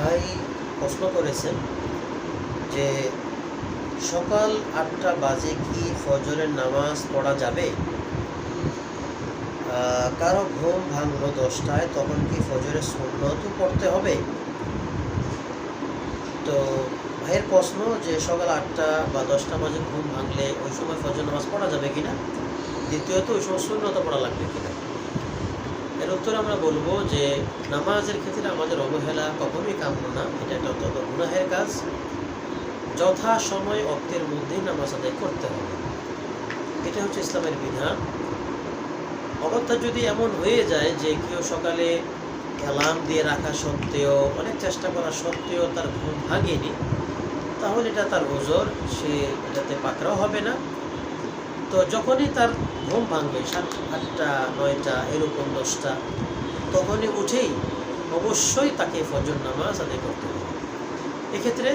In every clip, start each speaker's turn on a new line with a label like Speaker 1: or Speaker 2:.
Speaker 1: ভাই প্রশ্ন করেছেন যে সকাল ৮টা বাজে কি ফজরের নামাজ পড়া যাবে? কারো ঘুম ভাঙলো 10টায়, তখন কি ফজরের সুন্নতও পড়তে হবে? তো ভাইয়ের প্রশ্ন যে সকাল ৮টা বা 10টা বাজে ঘুম ভাঙলে ওই সময় ফজর নামাজ পড়া যাবে কিনা, দ্বিতীয়ত ওই সময় সুন্নত পড়া লাগবে কিনা। এর উত্তরে আমরা বলবো যে নামাজের ক্ষেত্রে আমাদের অবহেলা কখনোই কাম্য না। এটা একটা অত্যন্ত গুনাহের কাজ। যথা সময় অক্তের মধ্যেই নামাজ আদায় করতে হবে, এটা হচ্ছে ইসলামের বিধান। অগত্যা যদি এমন হয়ে যায় যে কেউ সকালে অ্যালার্ম দিয়ে রাখা সত্ত্বেও, অনেক চেষ্টা করা সত্ত্বেও তার ঘুম ভাঙেনি, তাহলে এটা তার ওজর, সে এটাতে পাকড়াও হবে না। তো যখনই তার ঘুম ভাঙবে 7-8টা 9টা এরকম 10টা, তখনই উঠেই অবশ্যই তাকে ফজর নামাজ আদায় করতে হবে। এক্ষেত্রে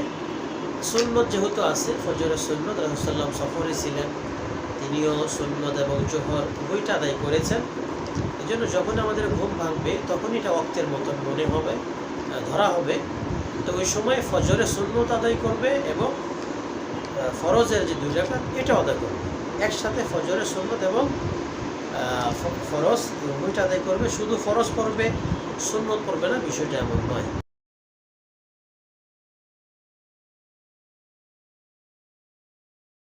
Speaker 1: সুন্নত যেহেতু আছে, ফজরের সুন্নত, রাসূলুল্লাহ সাল্লাল্লাহু আলাইহি ওয়াসাল্লাম সফরে ছিলেন, তিনিও সুন্নত এবং জোহর উভয়টা আদায় করেছেন। এই জন্য যখন আমাদের ঘুম ভাঙবে তখন এটা ওয়াক্তের মতন মনে হবে, ধরা হবে। তো ওই সময় ফজরের সুন্নত আদায় করবে এবং ফরজের যে 2 রাকাত এটাও আদায় করবে। একসাথে ফজরের সুন্নত এবং ফরজ উভয়টা আদায় করবে। শুধু ফরজ পড়বে, সুন্নত পড়বে না, বিষয়টা এমন নয়।